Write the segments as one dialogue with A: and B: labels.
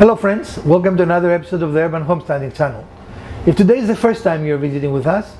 A: Hello friends, welcome to another episode of the Urban Homesteading channel. If today is the first time you're visiting with us,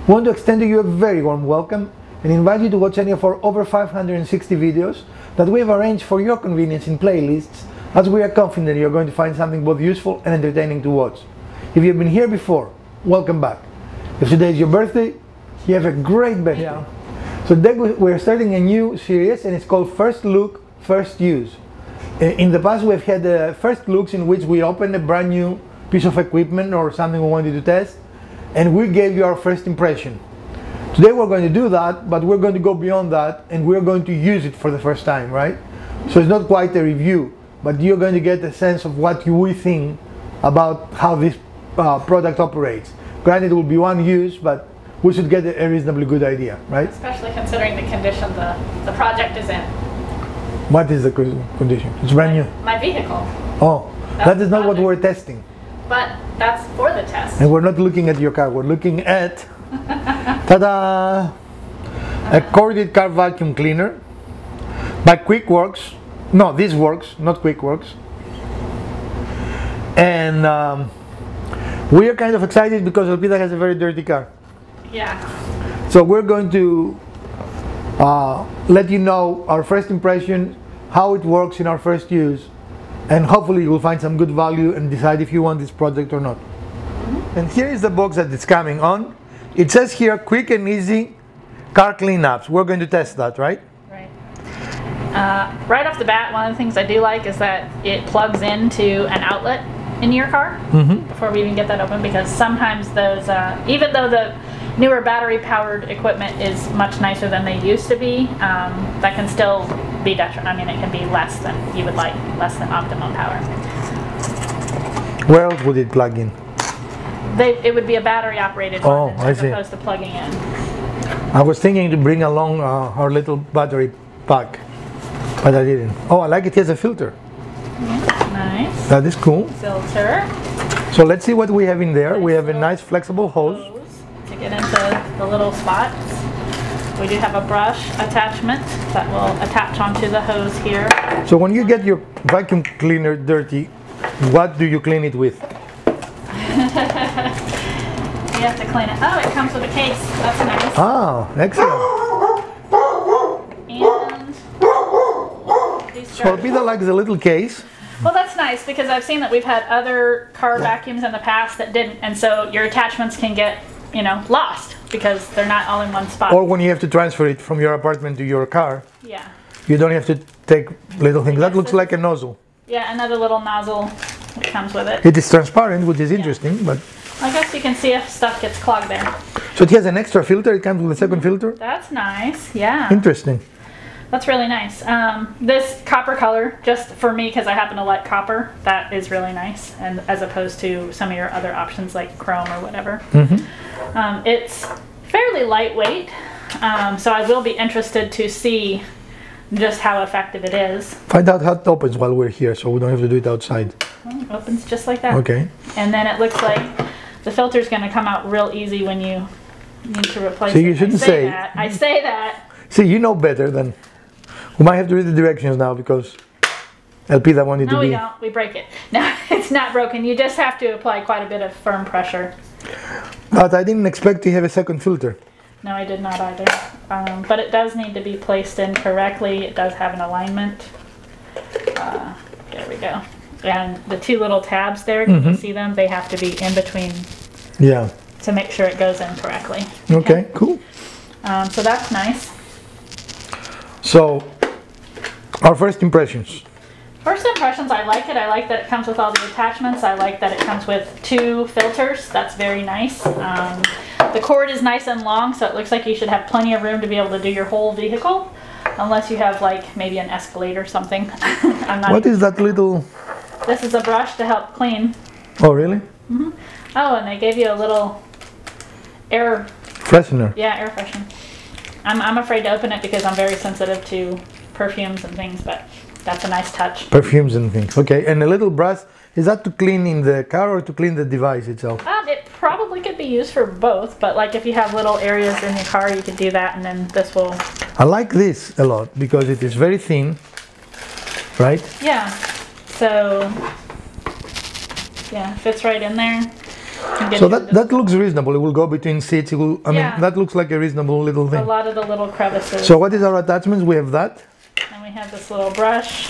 A: we want to extend to you a very warm welcome and invite you to watch any of our over 560 videos that we have arranged for your convenience in playlists, as we are confident you're going to find something both useful and entertaining to watch. If you've been here before, welcome back. If today is your birthday, you have a great birthday. Yeah. So today we're starting a new series and it's called First Look, First Use. In the past we've had first looks in which we opened a brand new piece of equipment or something we wanted to test and we gave you our first impression. Today we're going to do that, but we're going to go beyond that and we're going to use it for the first time, right? So it's not quite a review, but you're going to get a sense of what we think about how this product operates. Granted, it will be one use, but we should get a reasonably good idea, right?
B: Especially considering the condition the project is in.
A: What is the condition? It's brand new.
B: My vehicle.
A: Oh, that is not what we're testing.
B: But that's for the test.
A: And we're not looking at your car, we're looking at ta-da! A corded car vacuum cleaner by ThisWorx. No, ThisWorx, not ThisWorx. And we are kind of excited because Elpida has a very dirty car.
B: Yeah.
A: So we're going to let you know our first impression, how it works in our first use, and hopefully you will find some good value and decide if you want this project or not. And here is the box that it's coming on. It says here, quick and easy car cleanups. We're going to test that, right?
B: Right. Right off the bat, one of the things I do like is that it plugs into an outlet in your car before we even get that open, because sometimes those, even though the newer battery-powered equipment is much nicer than they used to be, that can still be detrimental. I mean, it can be less than you would like, less than optimum power.
A: Where else would it plug in?
B: It would be a battery-operated one as opposed to plugging in.
A: I was thinking to bring along our little battery pack, but I didn't. Oh, I like it has a filter.
B: Nice.
A: That is cool.
B: Filter.
A: So let's see what we have in there. We have a nice flexible hose
B: to get into the little spots. We do have a brush attachment that will attach onto the hose here.
A: So when you get your vacuum cleaner dirty, what do you clean it with?
B: You have to clean it. Oh, it comes with a case. That's nice.
A: Ah, excellent.
B: And
A: so Elpida likes a little case.
B: Well, that's nice because I've seen that we've had other car vacuums in the past that didn't, and so your attachments can get, lost because they're not all in one spot.
A: Or when you have to transfer it from your apartment to your car.
B: Yeah.
A: You don't have to take little things. That looks like a nozzle.
B: Yeah, another little nozzle that comes with it.
A: It is transparent, which is interesting, but
B: I guess you can see if stuff gets clogged there.
A: So it has an extra filter. It comes with a second filter.
B: That's nice. Yeah.
A: Interesting.
B: That's really nice. This copper color, just for me because I happen to like copper, that is really nice, and as opposed to some of your other options like chrome or whatever. It's fairly lightweight, so I will be interested to see just how effective it is.
A: Find out how it opens while we're here, so we don't have to do it outside.
B: Well, it opens just like that.
A: Okay.
B: And then it looks like the filter is going to come out real easy when you need to replace it.
A: So you shouldn't say
B: that. I say that.
A: See, you know better than. We might have to read the directions now because Elpida wanted to be.
B: No, we don't. We break it. No, it's not broken. You just have to apply quite a bit of firm pressure.
A: But I didn't expect to have a second filter.
B: No, I did not either. But it does need to be placed in correctly. It does have an alignment. There we go. And the two little tabs there, can you see them? They have to be in between.
A: Yeah.
B: To make sure it goes in correctly.
A: Okay, cool.
B: So that's nice.
A: So, our first impressions.
B: First impressions, I like it. I like that it comes with all the attachments. I like that it comes with two filters. That's very nice. The cord is nice and long, so it looks like you should have plenty of room to be able to do your whole vehicle. Unless you have like maybe an Escalade or something. What
A: is that little?
B: This is a brush to help clean.
A: Oh, really?
B: Oh, and they gave you a little air
A: freshener.
B: Yeah, air freshener. I'm afraid to open it because I'm very sensitive to perfumes and things, but that's a nice touch.
A: Perfumes and things. Okay, and a little brush, is that to clean in the car or to clean the device itself?
B: It probably could be used for both, but like if you have little areas in your car, you could do that, and then this will...
A: I like this a lot because it is very thin, right?
B: Yeah. So Yeah, fits right in there.
A: So that looks reasonable. It will go between seats. It will, I mean, that looks like a reasonable little thing.
B: A lot of the little crevices.
A: So what is our attachments? We have that.
B: And we have this little brush.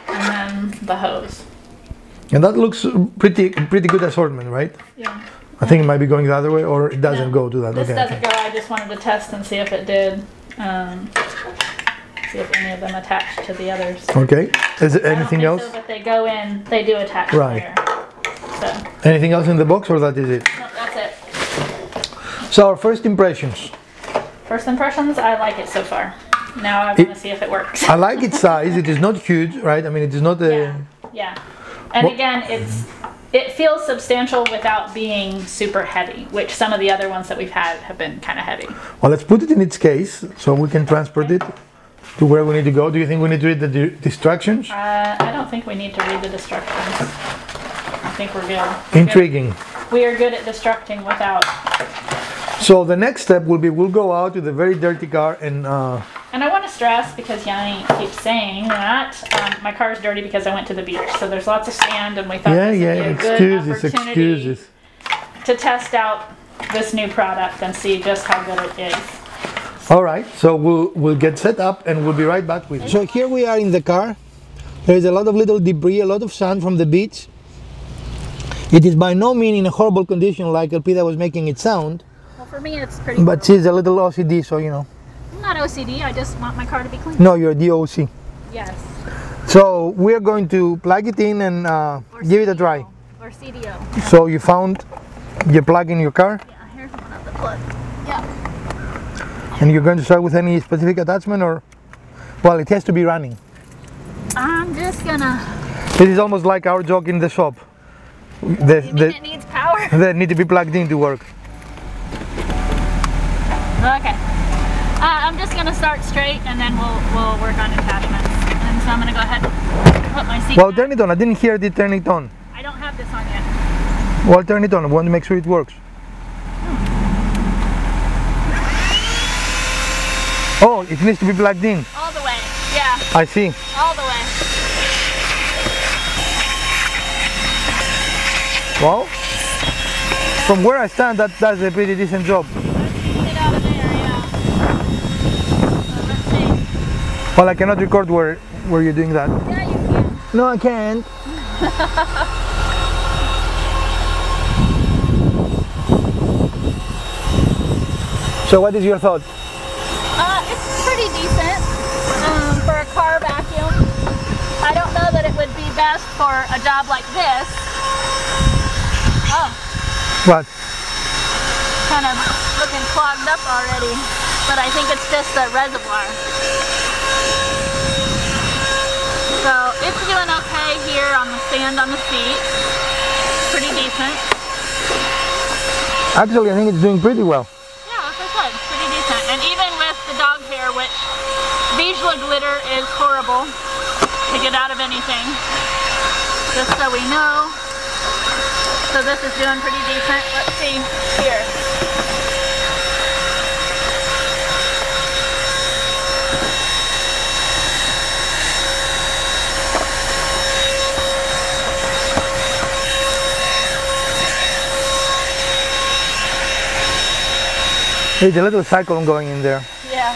B: And then the hose.
A: And that looks pretty good assortment, right?
B: Yeah.
A: I think it might be going the other way, or it doesn't go to that.
B: This doesn't go. I just wanted to test and see if it did. See if any of them attach to the others.
A: Okay. Is there anything else?
B: So, but they go in. They do attach
A: right
B: there. So.
A: Anything else in the box, or that is it?
B: No, that's it.
A: So our first impressions.
B: First impressions, I like it so far. Now I want to see if it works.
A: I like its size. It is not huge, right? I mean, it is not a...
B: Yeah. And again, it feels substantial without being super heavy, which some of the other ones that we've had have been kind of heavy.
A: Well, let's put it in its case so we can transport it to where we need to go. Do you think we need to read the instructions?
B: I don't think we need to read the instructions. I think we're good.
A: Intriguing.
B: We are good at destructing without.
A: So the next step will be, we'll go out to the very dirty car and
B: I want to stress, because Yanni keeps saying that, my car is dirty because I went to the beach. So there's lots of sand, and we thought this would be a good opportunity to test out this new product and see just how good it is.
A: All right, so we'll get set up and we'll be right back with you. So here we are in the car. There is a lot of little debris, a lot of sand from the beach. It is by no means in a horrible condition like Elpida was making it sound.
B: Well, for me it's pretty
A: But she's a little OCD, so you know.
B: I'm not OCD, I just want my car to be clean.
A: No, you're DOC.
B: Yes.
A: So we're going to plug it in and give it a try.
B: Or CDO.
A: So you found your plug in your car?
B: Yeah, here's one of the plugs. Yeah.
A: And you're going to start with any specific attachment, or? Well, it has to be running.
B: I'm just gonna...
A: It is almost like our joke in the shop.
B: It needs power?
A: They need to be plugged in to work.
B: Okay. I'm just gonna start straight, and then we'll work on attachments. And so I'm gonna go ahead and put my seat
A: Well,
B: back.
A: turn it on. I didn't hear it turn it on.
B: I don't have this on yet.
A: Well, turn it on. I want to make sure it works. Oh, it needs to be plugged in.
B: All the way. Yeah.
A: I see.
B: All the way.
A: Well, from where I stand, that does a pretty decent job.
B: Get out of there, yeah. So let's see.
A: Well, I cannot record where you're doing that.
B: Yeah, you can.
A: No, I can't. So what is your thought?
B: It's pretty decent for a car vacuum. I don't know that it would be best for a job like this. Oh,
A: What?
B: kind of looking clogged up already, but I think it's just the reservoir. So it's doing okay here on the sand on the seat. Pretty decent.
A: Actually, I think it's doing pretty well.
B: Yeah, like I said, pretty decent. And even with the dog hair, which Bijla glitter is horrible to get out of anything, just so we know. So this is doing pretty decent. Let's see here.
A: There's a little cyclone going in there.
B: Yeah.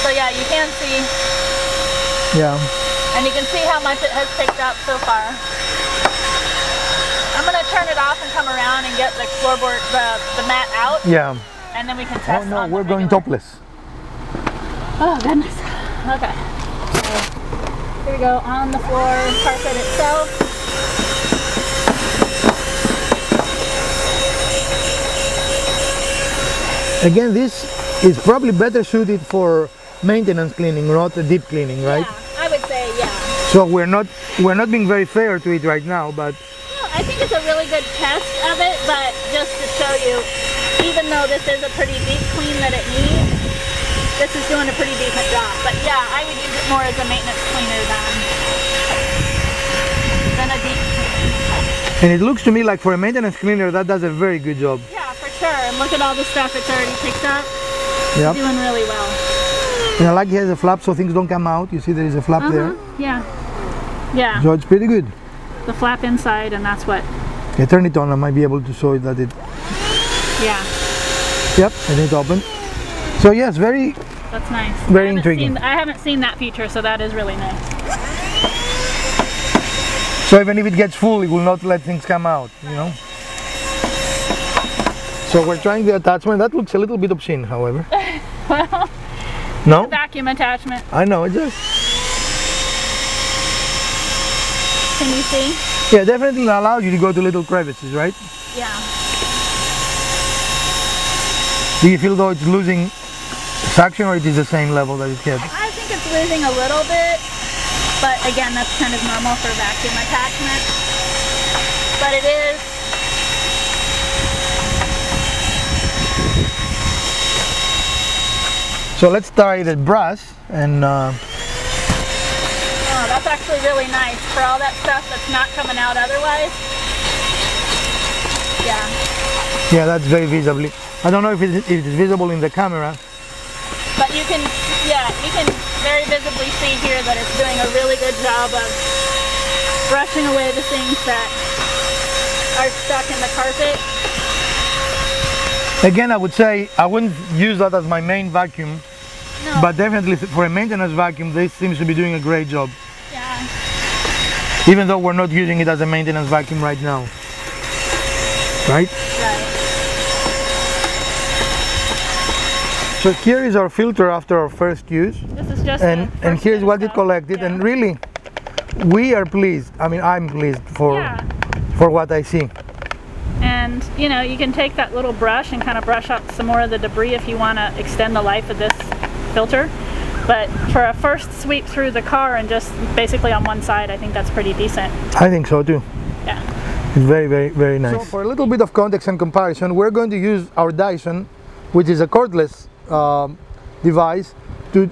B: So yeah, you can see.
A: Yeah.
B: And you can see how much it has picked up so far. I'm going to turn it off and come around and get the floorboard, the mat out.
A: Yeah.
B: And then we can
A: Oh
B: test
A: no,
B: on
A: we're
B: the
A: going
B: regular.
A: topless.
B: Oh goodness. Okay. So here we go on the floor, carpet itself.
A: Again, this is probably better suited for maintenance cleaning, not a deep cleaning, right?
B: Yeah, I would say yeah.
A: So we're not being very fair to it right now, but
B: Well, I think it's a really good test of it, but just to show you, even though this is a pretty deep clean that it needs, this is doing a pretty decent job. But yeah, I would use it more as a maintenance cleaner than a deep clean.
A: and it looks to me like for a maintenance cleaner that does a very good job.
B: Yeah, for sure. And look at all the stuff it's already picked up.
A: Yeah.
B: Doing really well.
A: And I like it has a flap so things don't come out. You see there is a flap there.
B: Yeah. Yeah.
A: So it's pretty good.
B: The flap inside, and that's what.
A: Yeah, turn it on. I might be able to show it that it.
B: Yeah.
A: Yep, and it opened. So yes, very.
B: That's nice.
A: Very intriguing.
B: I haven't seen that feature, so that is really nice.
A: So even if it gets full, it will not let things come out, you know. So we're trying the attachment. That looks a little bit obscene, however.
B: Well,
A: no?
B: Vacuum attachment.
A: I know, it just...
B: Can you see?
A: Yeah, definitely allows you to go to little crevices, right?
B: Yeah.
A: Do you feel though it's losing suction, or it is the same level that it had?
B: I think it's losing a little bit, but again, that's kind of normal for vacuum attachment. But it is.
A: So let's try it at brass and
B: Oh, that's actually really nice for all that stuff that's not coming out otherwise. Yeah.
A: yeah, that's very visibly. I don't know if it's visible in the camera.
B: But you can, yeah, you can very visibly see here that it's doing a really good job of brushing away the things that are stuck in the carpet.
A: Again, I would say I wouldn't use that as my main vacuum,
B: No.
A: but definitely for a maintenance vacuum, this seems to be doing a great job.
B: Yeah.
A: Even though we're not using it as a maintenance vacuum right now. Right?
B: Right.
A: So here is our filter after our first use.
B: This is just
A: And here's what it collected,
B: yeah.
A: and really, we are pleased. I mean, I'm pleased for what I see.
B: And you know, you can take that little brush and kind of brush up some more of the debris if you want to extend the life of this filter. But for a first sweep through the car and just basically on one side, I think that's pretty decent.
A: I think so too.
B: Yeah.
A: It's very, very, very nice. So for a little bit of context and comparison, we're going to use our Dyson, which is a cordless device, to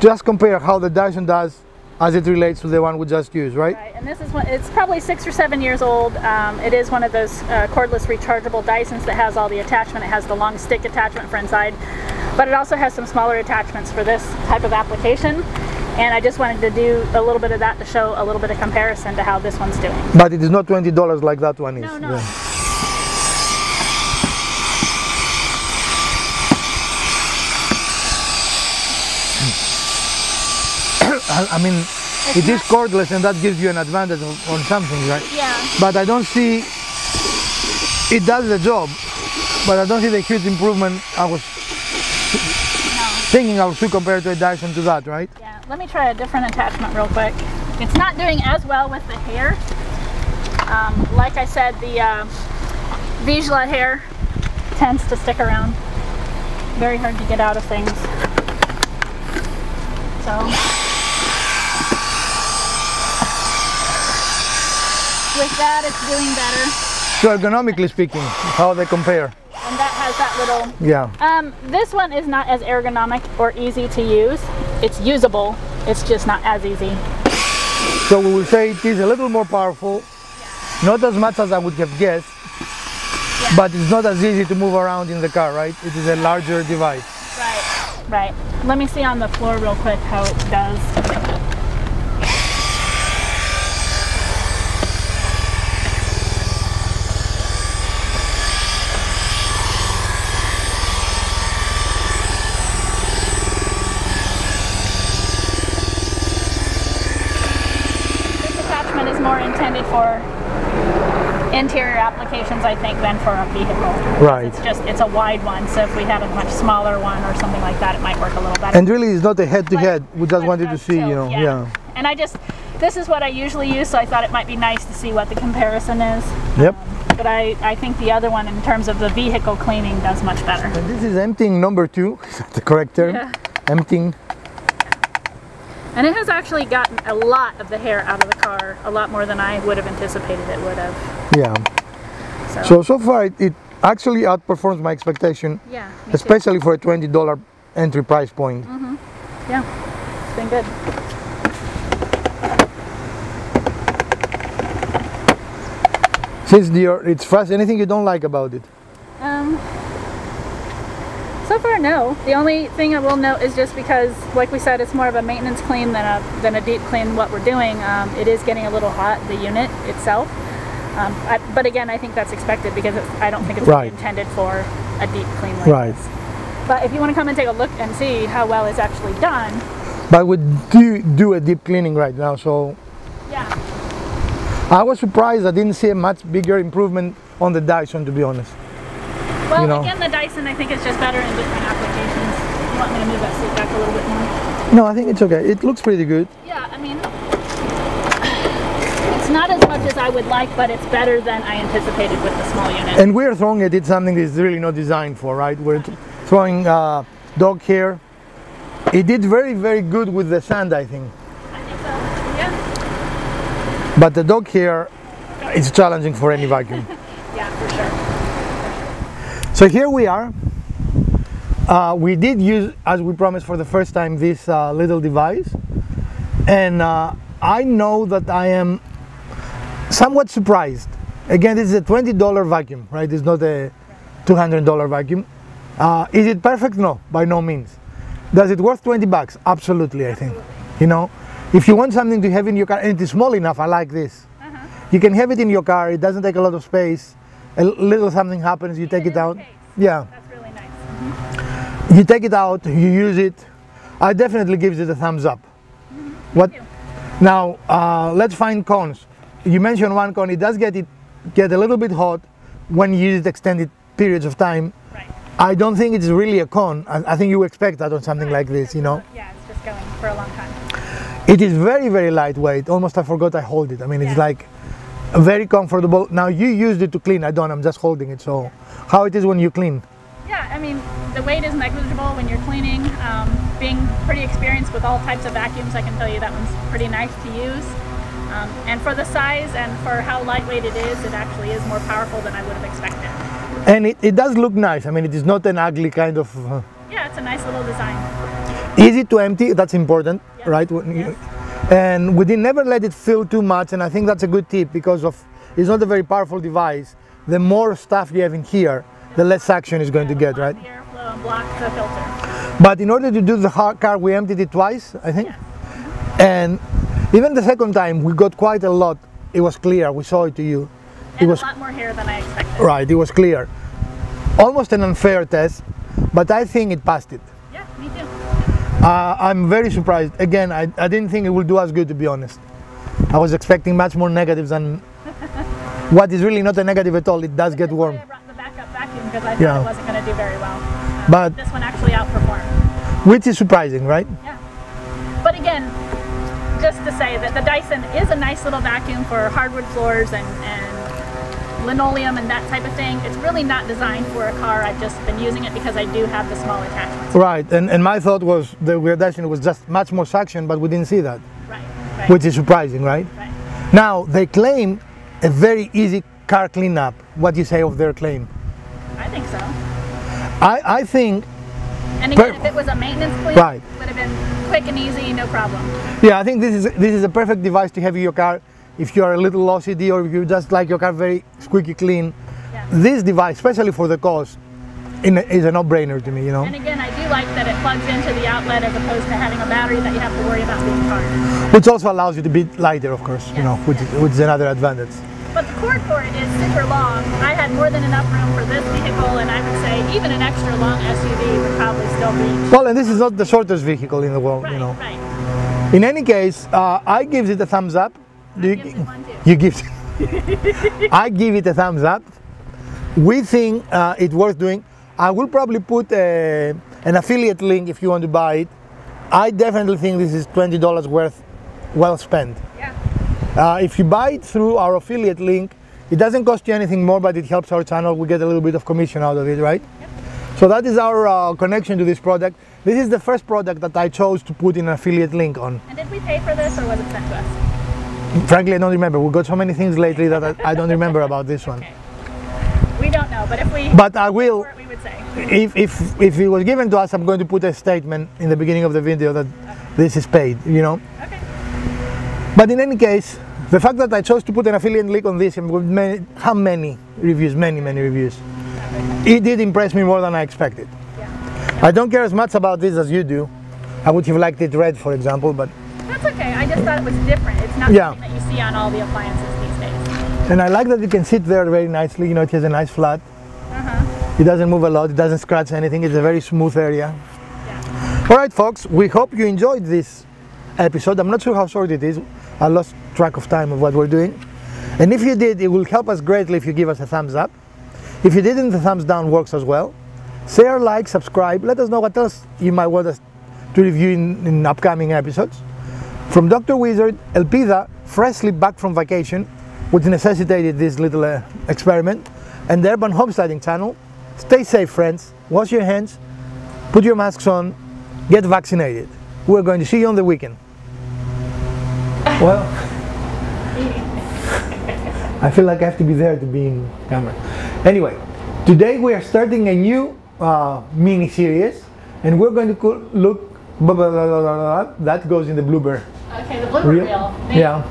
A: just compare how the Dyson does as it relates to the one we just used, right?
B: Right, and this is one, it's probably 6 or 7 years old. It is one of those cordless rechargeable Dysons that has all the attachment. It has the long stick attachment for inside, but it also has some smaller attachments for this type of application. And I just wanted to do a little bit of that to show a little bit of comparison to how this one's doing.
A: But it is not $20 like that one is.
B: No, no.
A: Yeah. I mean, it is cordless, and that gives you an advantage on something, right?
B: Yeah.
A: But I don't see, it does the job, but I don't see the huge improvement I was thinking I would see compared to a Dyson to that, right?
B: Yeah, let me try a different attachment real quick. It's not doing as well with the hair. Like I said, the Vizsla hair tends to stick around. Very hard to get out of things. So, with that, it's doing better.
A: So ergonomically speaking, how they compare?
B: And that has that little...
A: Yeah.
B: This one is not as ergonomic or easy to use. It's usable, it's just not as easy.
A: So we will say it is a little more powerful, not as much as I would have guessed, but it's not as easy to move around in the car, right? It is a larger device.
B: Right, right. Let me see on the floor real quick how it does. Is more intended for interior applications, I think, than for a vehicle.
A: Right.
B: It's a wide one, so if we had a much smaller one or something like that, it might work a little better.
A: And really, it's not a head-to-head. We just wanted to see, you know, yeah.
B: And this is what I usually use, so I thought it might be nice to see what the comparison is.
A: Yep.
B: But I think the other one, in terms of the vehicle cleaning, does much better.
A: And this is emptying number 2, is that the correct term?
B: Yeah.
A: Emptying.
B: And it has actually gotten a lot of the hair out of the car, a lot more than I would have anticipated it would have.
A: Yeah. So far it actually outperforms my expectation.
B: Yeah.
A: Especially for a $20 entry price point.
B: Mm-hmm. Yeah. It's been good.
A: Since it's fast, anything you don't like about it?
B: So far far, no. The only thing I will note is just because, like we said, it's more of a maintenance clean than a deep clean. What we're doing, it is getting a little hot, the unit itself. But again, I think that's expected because I don't think it's really intended for a deep clean like this. But if you want to come and take a look and see how well it's actually done.
A: But we do a deep cleaning right now, so
B: yeah.
A: I was surprised I didn't see a much bigger improvement on the Dyson, to be honest.
B: Well, you know, again, the Dyson I think is just better in different applications. You want me to move that seat back a little bit more?
A: No, I think it's okay. It looks pretty good.
B: Yeah, I mean, it's not as much as I would like, but it's better than I anticipated with the small unit.
A: And we're throwing at it something that's really not designed for, right? We're throwing dog hair. It did very, very good with the sand, I think.
B: I think so, yeah.
A: But the dog hair is challenging for any vacuum.
B: Yeah, for sure.
A: So here we are. We did use, as we promised for the first time, this little device. And I know that I am somewhat surprised. Again, this is a $20 vacuum, right? It's not a $200 vacuum. Is it perfect? No, by no means. Does it worth 20 bucks? Absolutely, I think. You know, if you want something to have in your car, and it is small enough, I like this. You can have it in your car, it doesn't take a lot of space. A little something happens, you take it out. Yeah.
B: That's really nice.
A: You take it out, you use it. I definitely give it a thumbs up. What? Now, let's find cons. You mentioned one con, it does get a little bit hot when you use it extended periods of time.
B: Right.
A: I don't think it's really a con. I think you expect that on something like this, you know?
B: Yeah, it's just going for a long time.
A: It is very, very lightweight. Almost I forgot I hold it. I mean, it's like very comfortable. Now you used it to clean, I don't, I'm just holding it. So how it is when you clean?
B: Yeah, I mean, the weight is negligible when you're cleaning. Being pretty experienced with all types of vacuums, I can tell you that one's pretty nice to use. And for the size and for how lightweight it actually is more powerful than I would have expected.
A: And it does look nice. I mean, it is not an ugly kind of...
B: yeah, it's a nice little design.
A: Easy to empty, that's important, right?
B: Yes.
A: And we did never let it fill too much, and I think that's a good tip because it's not a very powerful device. The more stuff you have in here, the less suction is going to get, right?
B: The airflow and block the filter.
A: But in order to do the car, we emptied it twice, I think.
B: Yes.
A: And even the second time, we got quite a lot. It was clear, we saw it to you.
B: And it was a lot more hair than I expected.
A: Right, it was clear. Almost an unfair test, but I think it passed it.
B: Yeah, me too.
A: I'm very surprised. Again, I didn't think it would do as good, to be honest. I was expecting much more negatives than what is really not a negative at all. It does get warm.
B: I brought the backup vacuum because I thought it wasn't going to do very well.
A: But
B: this one actually outperformed.
A: Which is surprising, right?
B: Yeah. But again, just to say that the Dyson is a nice little vacuum for hardwood floors and linoleum and that type of thing. It's really not designed for a car. I've just been using it because I do have the small attachments.
A: Right, and my thought was the Dyson was just much more suction, but we didn't see that.
B: Right.
A: Which is surprising, right?
B: Right.
A: Now, they claim a very easy car cleanup. What do you say of their claim?
B: I think so.
A: I think...
B: And again, if it was a maintenance clean, it would have been quick and easy, no problem.
A: Yeah, I think this is a perfect device to have in your car if you are a little OCD or if you just like your car very squeaky clean. Yeah. This device, especially for the cost, is a no-brainer to me, you know.
B: And again, I do like that it plugs into the outlet as opposed to having a battery that you have to worry about being charged.
A: Which also allows you to be lighter, of course, you know, which is another advantage.
B: But the cord for it is super long. I had more than enough room for this vehicle, and I would say even an extra long SUV would probably still reach.
A: Well, and this is not the shortest vehicle in the world, you know.
B: Right.
A: In any case, I give it a thumbs up. You give it. I give it a thumbs up. We think it's worth doing. I will probably put an affiliate link if you want to buy it. I definitely think this is $20 worth well spent.
B: Yeah.
A: If you buy it through our affiliate link, it doesn't cost you anything more, but it helps our channel. We get a little bit of commission out of it, right?
B: Yep.
A: So that is our connection to this product. This is the first product that I chose to put an affiliate link on.
B: And did we pay for this or was it sent to us?
A: Frankly, I don't remember. We got so many things lately that I don't remember about this one.
B: Okay. We don't know, but if we
A: but I will,
B: we would say.
A: If it was given to us, I'm going to put a statement in the beginning of the video that this is paid, you know.
B: Okay.
A: But in any case, the fact that I chose to put an affiliate link on this and with many reviews, many reviews, it did impress me more than I expected.
B: Yeah.
A: I don't care as much about this as you do. I would have liked it red, for example, but...
B: That's okay. I just thought it was different. It's not something that you see on all the appliances these days.
A: And I like that you can sit there very nicely. You know, it has a nice flat. It doesn't move a lot. It doesn't scratch anything. It's a very smooth area.
B: Yeah.
A: All right, folks. We hope you enjoyed this episode. I'm not sure how short it is. I lost track of time of what we're doing. And if you did, it will help us greatly if you give us a thumbs up. If you didn't, the thumbs down works as well. Share, like, subscribe. Let us know what else you might want us to review in upcoming episodes. From Dr. Wizard, Elpida, freshly back from vacation, which necessitated this little experiment, and the Urban Homesteading channel. Stay safe, friends. Wash your hands, put your masks on, get vaccinated. We're going to see you on the weekend. Well, I feel like I have to be there to be in camera. Anyway, today we are starting a new mini series, and we're going to look that goes in the blooper.
B: Okay, the blooper reel.
A: Yeah.